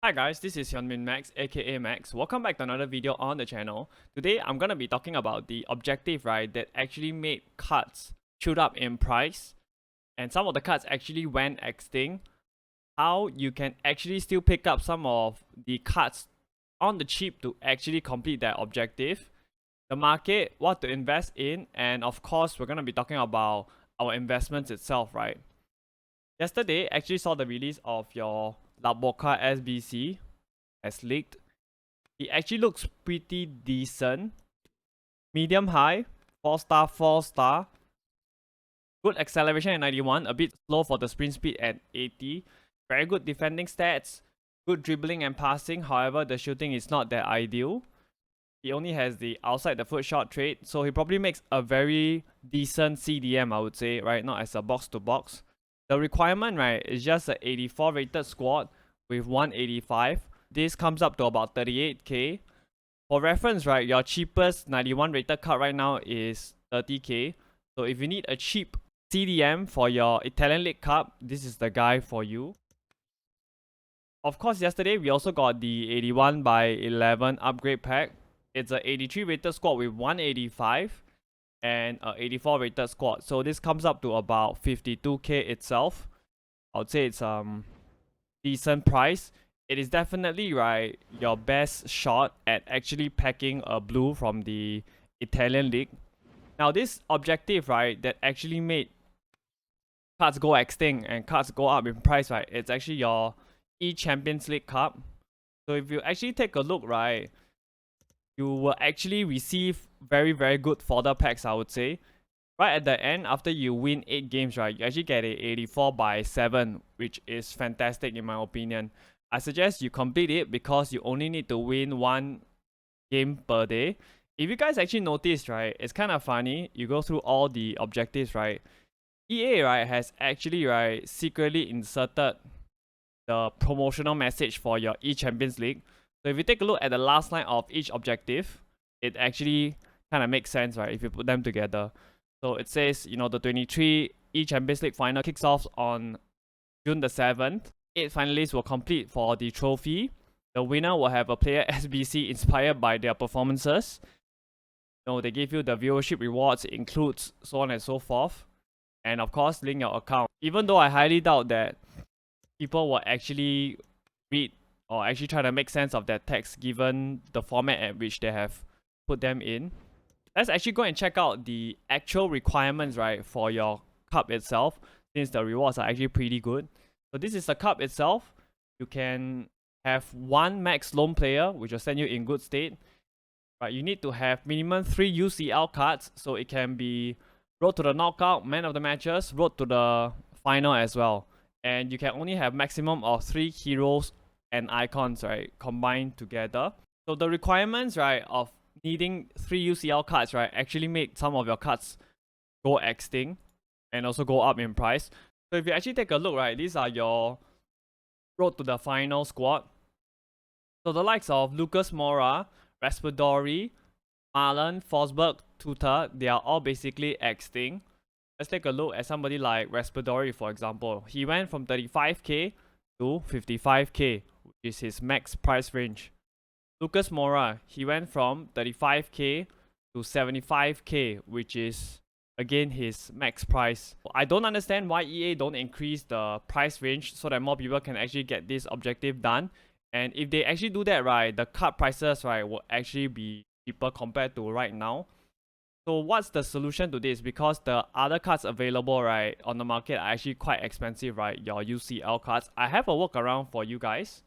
Hi guys, this is Hyunmin Max aka Max. Welcome back to another video on the channel. Today I'm gonna be talking about the objective, right, that actually made cards shoot up in price and some of the cards actually went extinct. How you can actually still pick up some of the cards on the cheap to actually complete that objective. The market, what to invest in, and of course we're gonna be talking about our investments itself, right? Yesterday actually saw the release of your Laboka SBC as leaked. It actually looks pretty decent. Medium high, 4 star, 4 star. Good acceleration at 91, a bit slow for the sprint speed at 80. Very good defending stats, good dribbling and passing. However, the shooting is not that ideal. He only has the outside the foot shot trait, so he probably makes a very decent CDM, I would say, right? Not as a box to box. The requirement, right, is just an 84 rated squad with 185. This comes up to about 38k. For reference, right, your cheapest 91 rated card right now is 30k. So if you need a cheap CDM for your Italian League Cup, this is the guy for you. Of course, yesterday we also got the 81 by 11 upgrade pack. It's a 83 rated squad with 185 and a 84 rated squad. So this comes up to about 52k itself. I would say it's decent price. It is definitely, right, your best shot at actually packing a blue from the Italian league. Now this objective, right, that actually made cards go extinct and cards go up in price, right, it's actually your Champions League Cup. So if you actually take a look, right, you will actually receive very good fodder packs, I would say. Right at the end, after you win 8 games, right, you actually get a 84 by 7, which is fantastic in my opinion. I suggest you complete it because you only need to win 1 game per day. If you guys actually noticed, right, it's kind of funny. You go through all the objectives, right? EA, right, has actually, right, secretly inserted the promotional message for your Champions League. So if you take a look at the last line of each objective, it actually kind of makes sense, right, if you put them together. So it says, the 23 Champions League final kicks off on June the 7th. 8 finalists will compete for the trophy. The winner will have a player SBC inspired by their performances. They give you the viewership rewards, it includes so on and so forth. And of course, link your account. Even though I highly doubt that people will actually read or actually try to make sense of that text given the format at which they have put them in. Let's actually go and check out the actual requirements, right, for your cup itself, since the rewards are actually pretty good. So this is the cup itself. You can have 1 max loan player, which will send you in good state. Right, you need to have minimum 3 UCL cards, so it can be road to the knockout, man of the matches, road to the final as well. And you can only have maximum of 3 heroes and icons, right, combined together. So the requirements, right, of needing 3 UCL cards, right, actually make some of your cards go extinct and also go up in price. So if you actually take a look, right, these are your road to the final squad. So the likes of Lucas Moura, Raspadori, Marlon, Forsberg, Tuta, they are all basically extinct. Let's take a look at somebody like Raspadori, for example. He went from 35k to 55k, which is his max price range. Lucas Moura, he went from 35k to 75k, which is again his max price. I don't understand why EA don't increase the price range so that more people can actually get this objective done. And if they actually do that, right, the card prices, right, will actually be cheaper compared to right now. So what's the solution to this? Because the other cards available, right, on the market are actually quite expensive, right, your UCL cards. I have a workaround for you guys.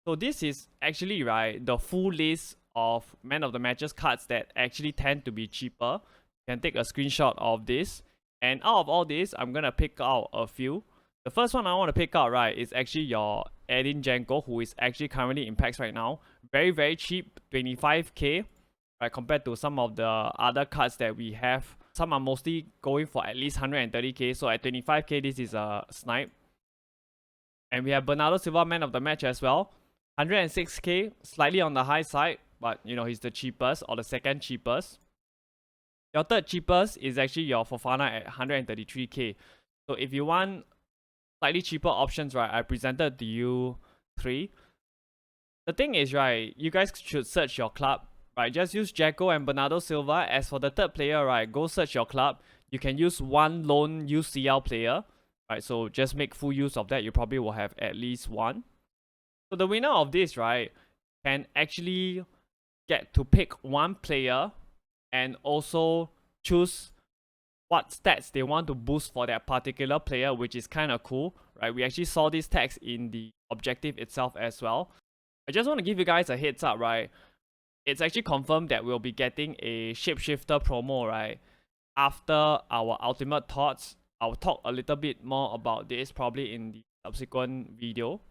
So this is actually, right, the full list of man of the matches cards that actually tend to be cheaper. You can take a screenshot of this. And out of all this, I'm going to pick out a few. The first one I want to pick out, right, is actually your Edin Janko, who is actually currently in packs right now. Very cheap, 25k, right, compared to some of the other cards that we have. Some are mostly going for at least 130k, so at 25k, this is a snipe. And we have Bernardo Silva, man of the match as well. 106k, slightly on the high side, but he's the cheapest or the second cheapest. Your third cheapest is actually your Fofana at 133k. So if you want slightly cheaper options, right, I presented to you 3. The thing is, right, you guys should search your club, right? Just use Jacko and Bernardo Silva. As for the third player, right, go search your club. You can use one lone UCL player, right? So just make full use of that. You probably will have at least one. So the winner of this, right, can actually get to pick one player and also choose what stats they want to boost for that particular player, which is kind of cool, right? We actually saw these tags in the objective itself as well. I just want to give you guys a heads up, right? It's actually confirmed that we'll be getting a shapeshifter promo, right? After our ultimate thoughts, I'll talk a little bit more about this probably in the subsequent video.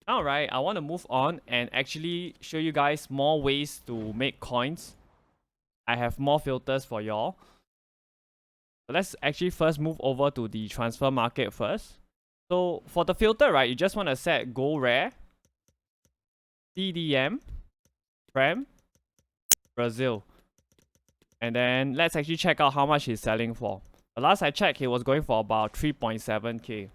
Alright, I want to move on and actually show you guys more ways to make coins. I have more filters for y'all. So let's actually first move over to the transfer market first. So for the filter, right, you just want to set gold rare, CDM, Prem, Brazil. And then let's actually check out how much he's selling for. The last I checked, he was going for about 3.7k.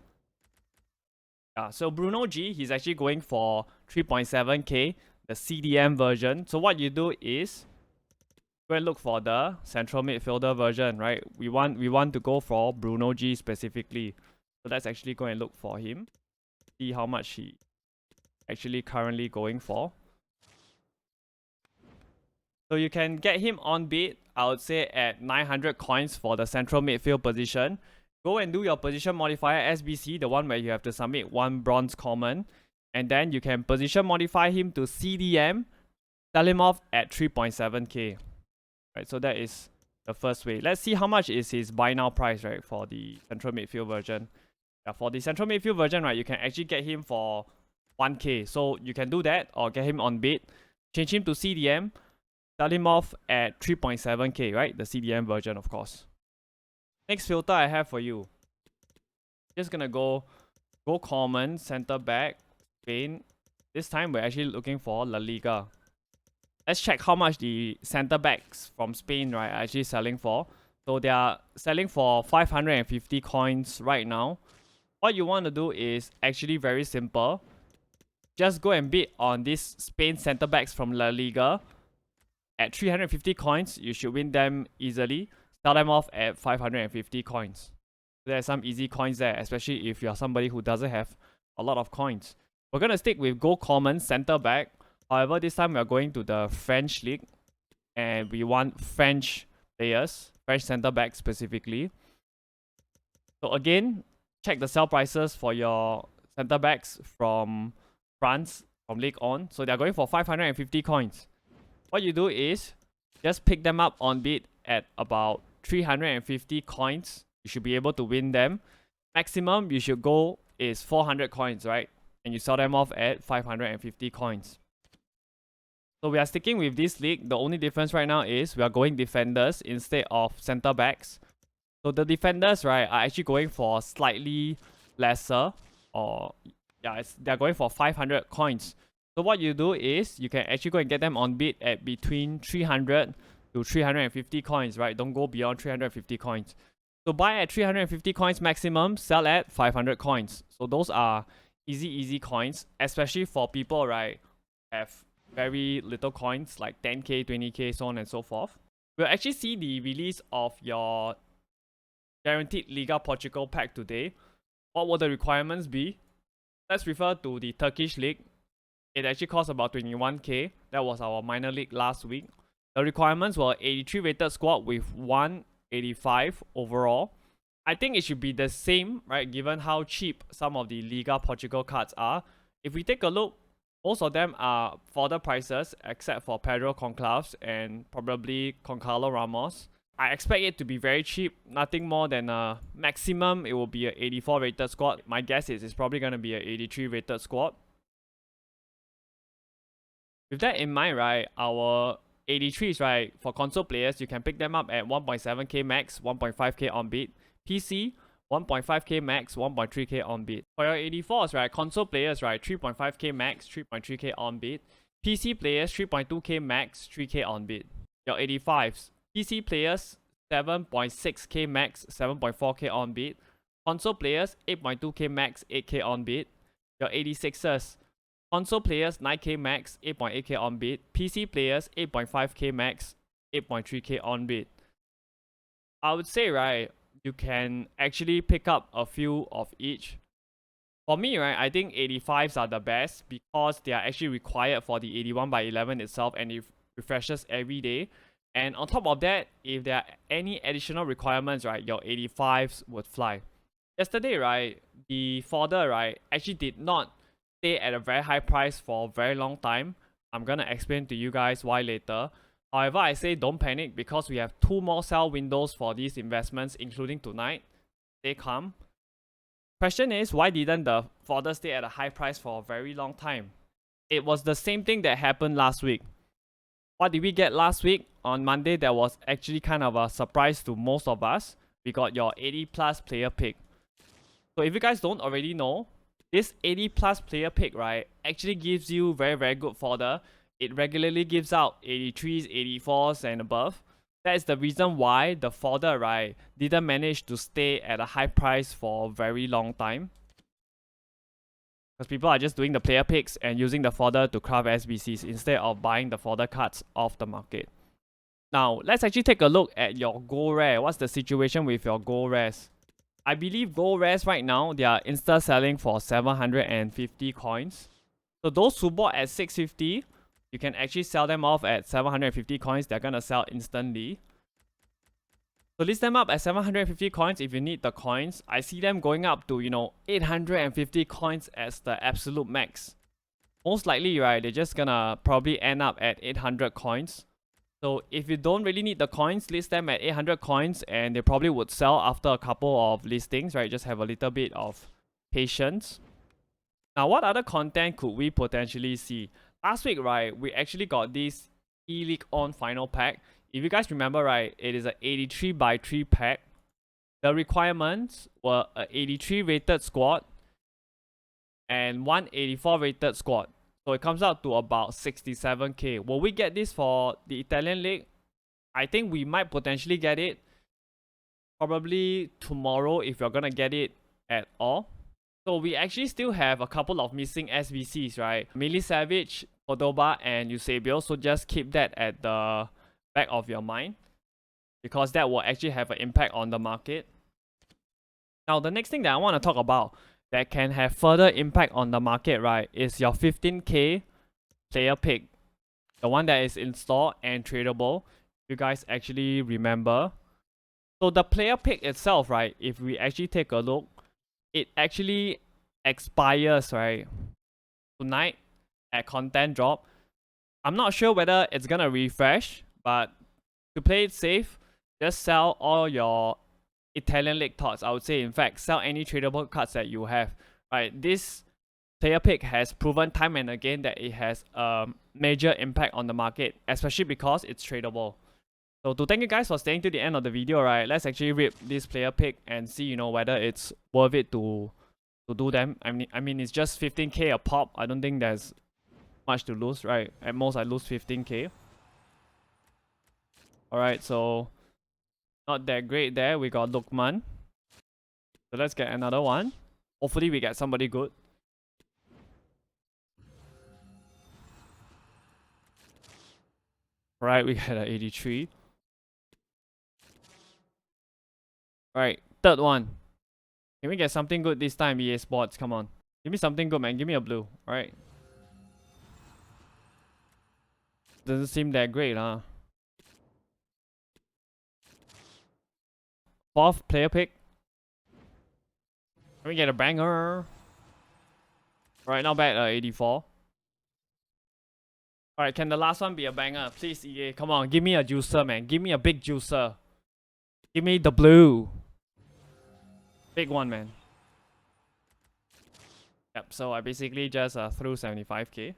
Yeah, so Bruno G, he's actually going for 3.7k, the CDM version. So what you do is go and look for the central midfielder version, right? We want to go for Bruno G specifically. So let's actually go and look for him. See how much he actually currently going for. So you can get him on bid, I would say at 900 coins for the central midfield position. Go and do your position modifier SBC, the one where you have to submit one bronze common. And then you can position modify him to CDM, sell him off at 3.7k. Right, so that is the first way. Let's see how much is his buy now price, right, for the central midfield version. Yeah, for the central midfield version, right, you can actually get him for 1k. So you can do that or get him on bid, change him to CDM, sell him off at 3.7k, right? The CDM version, of course. Next filter I have for you. Just gonna go common, center back, Spain. This time we're actually looking for La Liga. Let's check how much the center backs from Spain, right, are actually selling for. So they are selling for 550 coins right now. What you want to do is actually very simple. Just go and bid on these Spain center backs from La Liga. At 350 coins, you should win them easily. Sell them off at 550 coins. There's some easy coins there, especially if you're somebody who doesn't have a lot of coins. We're going to stick with Go Common Center Back. However, this time we're going to the French League. And we want French players, French Center Back specifically. So again, check the sell prices for your Center Backs from France, from Ligue 1. So they're going for 550 coins. What you do is just pick them up on bid at about 350 coins. You should be able to win them. Maximum you should go is 400 coins, right? And you sell them off at 550 coins. So we are sticking with this league. The only difference right now is we are going defenders instead of center backs. So the defenders, right, are actually going for slightly lesser, or yeah, they're going for 500 coins. So what you do is you can actually go and get them on bid at between 300 to 350 coins, right? Don't go beyond 350 coins. So buy at 350 coins maximum, sell at 500 coins. So those are easy coins, especially for people, right, have very little coins like 10k, 20k, so on and so forth. We'll actually see the release of your guaranteed Liga Portugal pack today. What will the requirements be? Let's refer to the Turkish league. It actually cost about 21k. That was our minor league last week. The requirements were 83 rated squad with 185 overall. I think it should be the same, right, given how cheap some of the Liga Portugal cards are. If we take a look, most of them are fodder prices except for Pedro Conclaves and probably Concalo Ramos. I expect it to be very cheap, nothing more than a maximum. It will be an 84 rated squad. My guess is it's probably going to be an 83 rated squad. With that in mind, right, our 83s, right, for console players, you can pick them up at 1.7k max, 1.5k on bid. PC, 1.5k max, 1.3k on bid. For your 84s, right, console players, right, 3.5k max, 3.3k on bid. PC players, 3.2k max, 3k on bid. Your 85s, PC players, 7.6k max, 7.4k on bid. Console players, 8.2k max, 8k on bid. your 86ers. Console players 9k max, 8.8k on bid. PC players 8.5k max, 8.3k on bid. I would say, right, you can actually pick up a few of each. For me, right, I think 85s are the best because they are actually required for the 81 by 11 itself, and it refreshes every day. And on top of that, if there are any additional requirements, right, your 85s would fly. Yesterday, right, the fodder, right, actually did not stay at a very high price for a very long time. I'm gonna explain to you guys why later. However, I say don't panic because we have 2 more sell windows for these investments, including tonight. Stay calm. Question is, why didn't the fodder stay at a high price for a very long time? It was the same thing that happened last week. What did we get last week? On Monday, that was actually kind of a surprise to most of us. We got your 80 plus player pick. So if you guys don't already know, this 80 plus player pick, right, actually gives you very, very good fodder. It regularly gives out 83s, 84s and above. That is the reason why the fodder, right, didn't manage to stay at a high price for a very long time. Because people are just doing the player picks and using the fodder to craft SBCs instead of buying the fodder cards off the market. Now, let's actually take a look at your gold rare. What's the situation with your gold rares? I believe gold rares right now, they are insta selling for 750 coins. So those who bought at 650, you can actually sell them off at 750 coins. They're gonna sell instantly. So list them up at 750 coins if you need the coins. I see them going up to, 850 coins as the absolute max. Most likely, right, they're just gonna probably end up at 800 coins. So if you don't really need the coins, list them at 800 coins and they probably would sell after a couple of listings, right? Just have a little bit of patience. Now, what other content could we potentially see? Last week, right, we actually got this E-League On final pack. If you guys remember, right, it is an 83 by 3 pack. The requirements were an 83 rated squad and 184 rated squad. So it comes out to about 67k. Will we get this for the Italian League? I think we might potentially get it. Probably tomorrow if you're gonna get it at all. So we actually still have a couple of missing SBCs, right? Savage, Cordoba, and Eusebio. So just keep that at the back of your mind, because that will actually have an impact on the market. Now, the next thing that I want to talk about that can have further impact on the market, right, is your 15k player pick. The one that is in store and tradable. You guys actually remember. So the player pick itself, right, if we actually take a look, it actually expires, right, tonight at content drop. I'm not sure whether it's gonna refresh, but to play it safe, just sell all your Italian League thoughts. I would say, in fact, sell any tradable cards that you have. Right, this player pick has proven time and again that it has a major impact on the market, especially because it's tradable. So to thank you guys for staying to the end of the video, right, let's actually rip this player pick and see, whether it's worth it to do them. I mean, it's just 15k a pop. I don't think there's much to lose, right? At most, I lose 15k. Alright, so not that great there. We got Lukman. So let's get another one. Hopefully we get somebody good. Alright, we got an 83. Alright, third one. Can we get something good this time, EA Sports? Come on. Give me something good, man. Give me a blue. Alright. Doesn't seem that great, huh? Fourth player pick. Can we get a banger? Alright, not bad. 84. Alright, can the last one be a banger? Please, EA. Come on, give me a juicer, man. Give me a big juicer. Give me the blue. Big one, man. Yep, so I basically just threw 75k.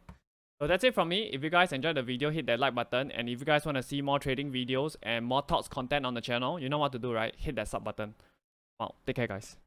So that's it from me. If you guys enjoyed the video, hit that like button. And if you guys want to see more trading videos and more thoughts content on the channel, you know what to do, right? Hit that sub button. Wow, take care, guys.